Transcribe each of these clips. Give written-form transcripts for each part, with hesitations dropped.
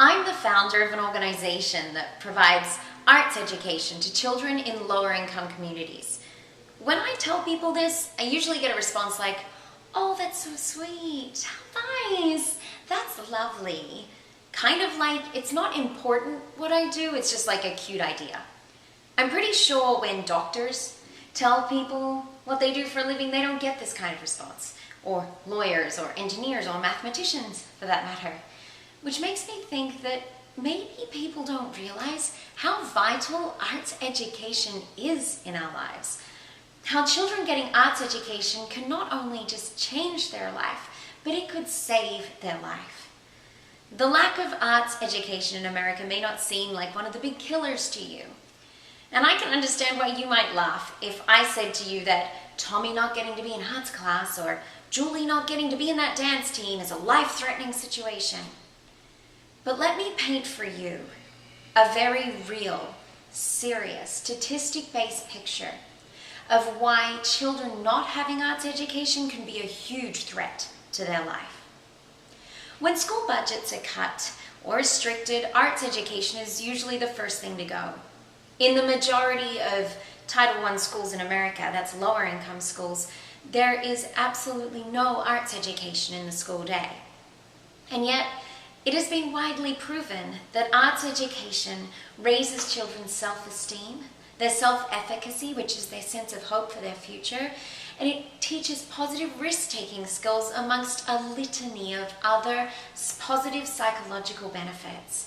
I'm the founder of an organization that provides arts education to children in lower income communities. When I tell people this, I usually get a response like, "Oh, that's so sweet, how nice, that's lovely." Kind of like it's not important what I do, it's just like a cute idea. I'm pretty sure when doctors tell people what they do for a living, they don't get this kind of response. Or lawyers or engineers or mathematicians for that matter. Which makes me think that maybe people don't realize how vital arts education is in our lives. How children getting arts education can not only just change their life, but it could save their life. The lack of arts education in America may not seem like one of the big killers to you. And I can understand why you might laugh if I said to you that Tommy not getting to be in arts class or Julie not getting to be in that dance team is a life-threatening situation. But let me paint for you a very real, serious, statistic-based picture of why children not having arts education can be a huge threat to their life. When school budgets are cut or restricted, arts education is usually the first thing to go. In the majority of Title I schools in America, that's lower income schools, there is absolutely no arts education in the school day. And yet, it has been widely proven that arts education raises children's self-esteem, their self-efficacy, which is their sense of hope for their future, and it teaches positive risk-taking skills amongst a litany of other positive psychological benefits.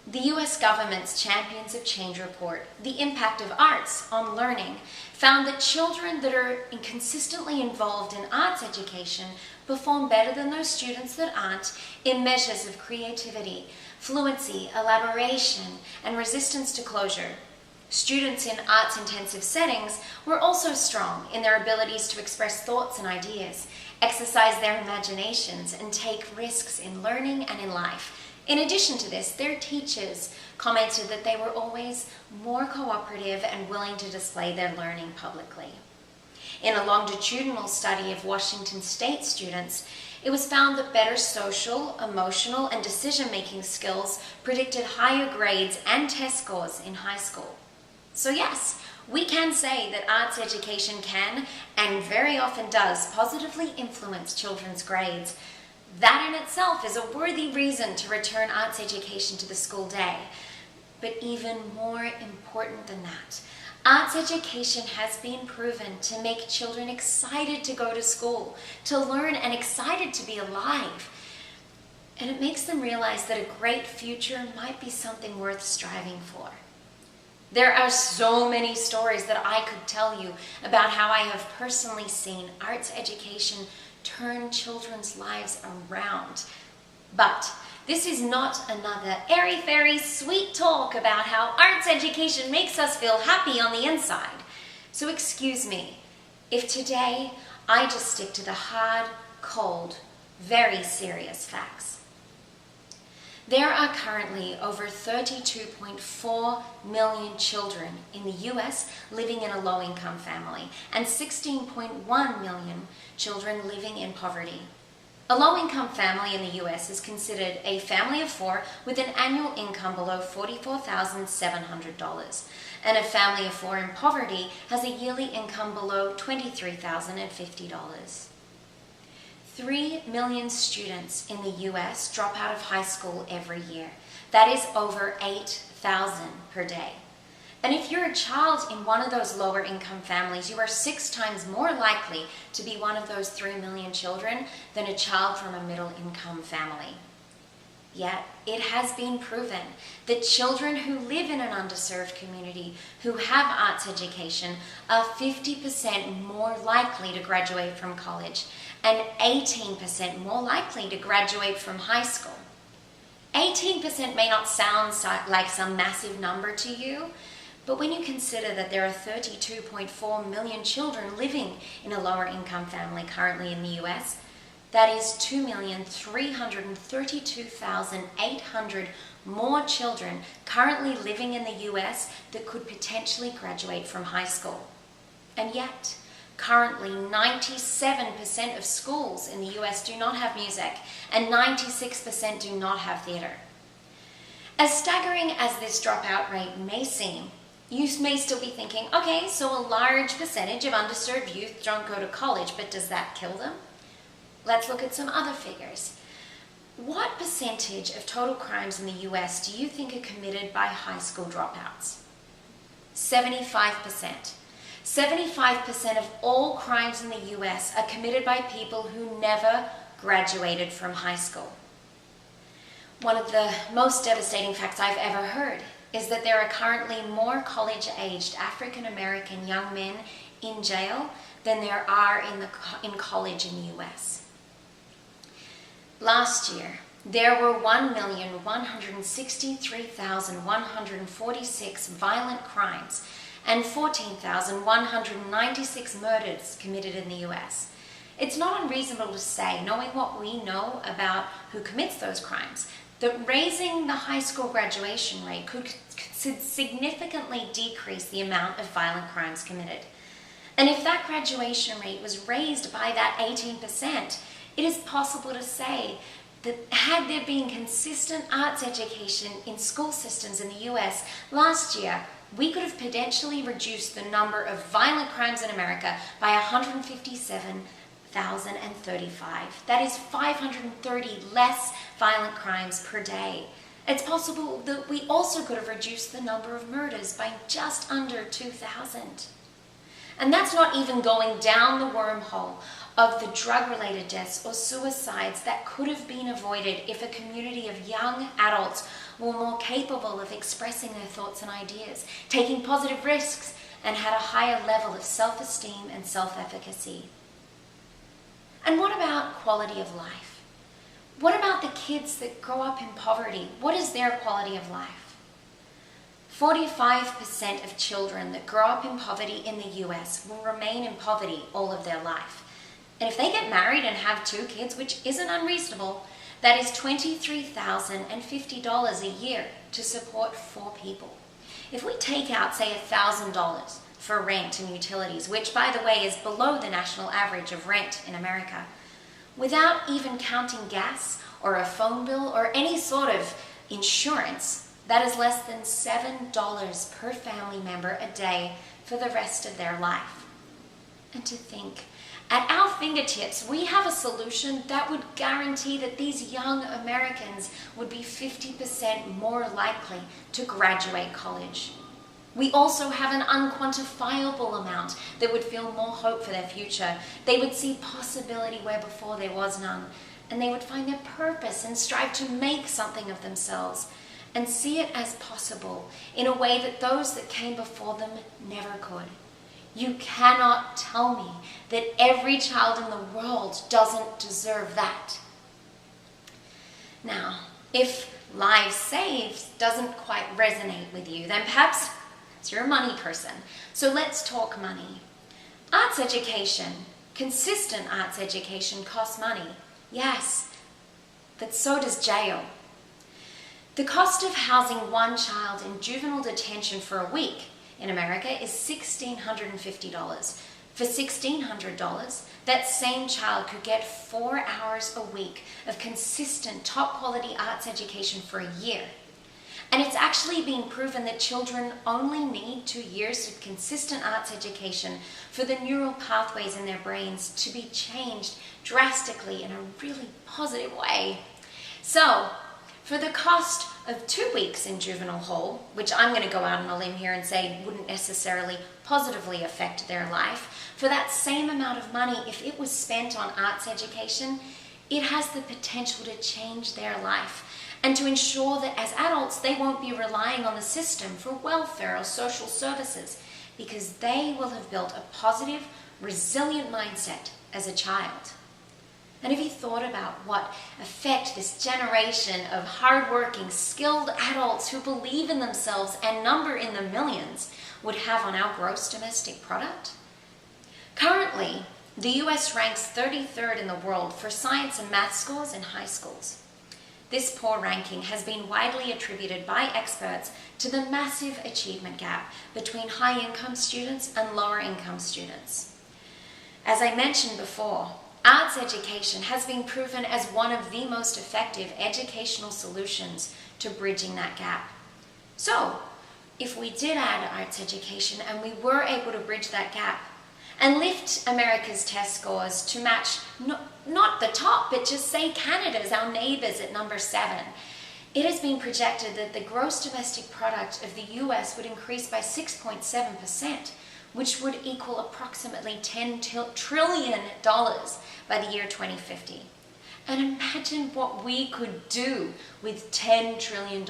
The US government's Champions of Change report, The Impact of Arts on Learning, found that children that are consistently involved in arts education perform better than those students that aren't in measures of creativity, fluency, elaboration, and resistance to closure. Students in arts-intensive settings were also strong in their abilities to express thoughts and ideas, exercise their imaginations, and take risks in learning and in life. In addition to this, their teachers commented that they were always more cooperative and willing to display their learning publicly. In a longitudinal study of Washington State students, it was found that better social, emotional, and decision-making skills predicted higher grades and test scores in high school. So yes, we can say that arts education can, and very often does, positively influence children's grades. That in itself is a worthy reason to return arts education to the school day. But even more important than that, arts education has been proven to make children excited to go to school, to learn, and excited to be alive. And it makes them realize that a great future might be something worth striving for. There are so many stories that I could tell you about how I have personally seen arts education turn children's lives around. But this is not another airy-fairy sweet talk about how arts education makes us feel happy on the inside. So excuse me if today I just stick to the hard, cold, very serious facts. There are currently over 32.4 million children in the US living in a low-income family and 16.1 million children living in poverty. A low-income family in the US is considered a family of four with an annual income below $44,700, and a family of four in poverty has a yearly income below $23,050. 3 million students in the US drop out of high school every year. That is over 8,000 per day. And if you're a child in one of those lower income families, you are 6 times more likely to be one of those 3 million children than a child from a middle income family. Yet, it has been proven that children who live in an underserved community who have arts education are 50% more likely to graduate from college and 18% more likely to graduate from high school. 18% may not sound like some massive number to you, but when you consider that there are 32.4 million children living in a lower income family currently in the US, that is 2,332,800 more children currently living in the US that could potentially graduate from high school. And yet, currently 97% of schools in the US do not have music, and 96% do not have theater. As staggering as this dropout rate may seem, you may still be thinking, okay, so a large percentage of underserved youth don't go to college, but does that kill them? Let's look at some other figures. What percentage of total crimes in the US do you think are committed by high school dropouts? 75%. 75% of all crimes in the US are committed by people who never graduated from high school. One of the most devastating facts I've ever heard is that there are currently more college-aged African-American young men in jail than there are in college in the US. Last year, there were 1,163,146 violent crimes and 14,196 murders committed in the US. It's not unreasonable to say, knowing what we know about who commits those crimes, that raising the high school graduation rate could significantly decrease the amount of violent crimes committed. And if that graduation rate was raised by that 18%, it is possible to say that had there been consistent arts education in school systems in the US last year, we could have potentially reduced the number of violent crimes in America by 157,035. That is 530 less violent crimes per day. It's possible that we also could have reduced the number of murders by just under 2,000. And that's not even going down the wormhole of the drug-related deaths or suicides that could have been avoided if a community of young adults were more capable of expressing their thoughts and ideas, taking positive risks, and had a higher level of self-esteem and self-efficacy. And what about quality of life? What about the kids that grow up in poverty? What is their quality of life? 45% of children that grow up in poverty in the US will remain in poverty all of their life. And if they get married and have 2 kids, which isn't unreasonable, that is $23,050 a year to support 4 people. If we take out, say, $1,000 for rent and utilities, which, by the way, is below the national average of rent in America, without even counting gas or a phone bill or any sort of insurance, that is less than $7 per family member a day for the rest of their life. And to think, at our fingertips, we have a solution that would guarantee that these young Americans would be 50% more likely to graduate college. We also have an unquantifiable amount that would feel more hope for their future. They would see possibility where before there was none, and they would find their purpose and strive to make something of themselves and see it as possible in a way that those that came before them never could. You cannot tell me that every child in the world doesn't deserve that. Now, if lives saved doesn't quite resonate with you, then perhaps you're a money person. So let's talk money. Arts education, consistent arts education, costs money. Yes, but so does jail. The cost of housing one child in juvenile detention for a week in America is $1,650. For $1,600, that same child could get 4 hours a week of consistent, top-quality arts education for a year. And it's actually been proven that children only need 2 years of consistent arts education for the neural pathways in their brains to be changed drastically in a really positive way. So, for the cost of 2 weeks in juvenile hall, which I'm going to go out on a limb here and say wouldn't necessarily positively affect their life, for that same amount of money, if it was spent on arts education, it has the potential to change their life and to ensure that as adults they won't be relying on the system for welfare or social services because they will have built a positive, resilient mindset as a child. And have you thought about what effect this generation of hardworking, skilled adults who believe in themselves and number in the millions would have on our gross domestic product? Currently, the US ranks 33rd in the world for science and math scores in high schools. This poor ranking has been widely attributed by experts to the massive achievement gap between high-income students and lower-income students. As I mentioned before, Arts education has been proven as one of the most effective educational solutions to bridging that gap. So, if we did add arts education and we were able to bridge that gap and lift America's test scores to match not the top, but just say Canada's, our neighbours, at number 7, it has been projected that the gross domestic product of the US would increase by 6.7%, which would equal approximately $10 trillion by the year 2050. And imagine what we could do with $10 trillion.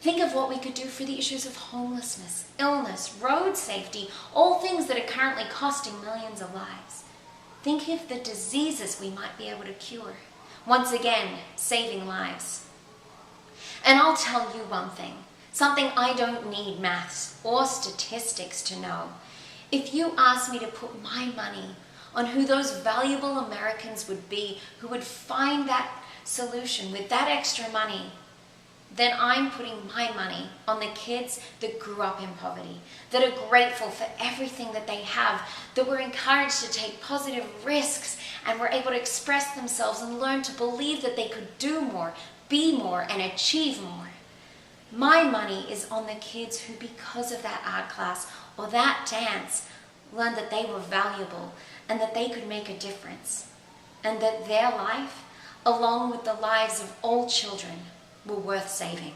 Think of what we could do for the issues of homelessness, illness, road safety, all things that are currently costing millions of lives. Think of the diseases we might be able to cure. Once again, saving lives. And I'll tell you one thing, something I don't need maths or statistics to know. If you asked me to put my money on who those valuable Americans would be who would find that solution with that extra money, then I'm putting my money on the kids that grew up in poverty, that are grateful for everything that they have, that were encouraged to take positive risks and were able to express themselves and learn to believe that they could do more, be more, and achieve more. My money is on the kids who, because of that art class or that dance, learned that they were valuable and that they could make a difference, and that their life, along with the lives of all children, were worth saving.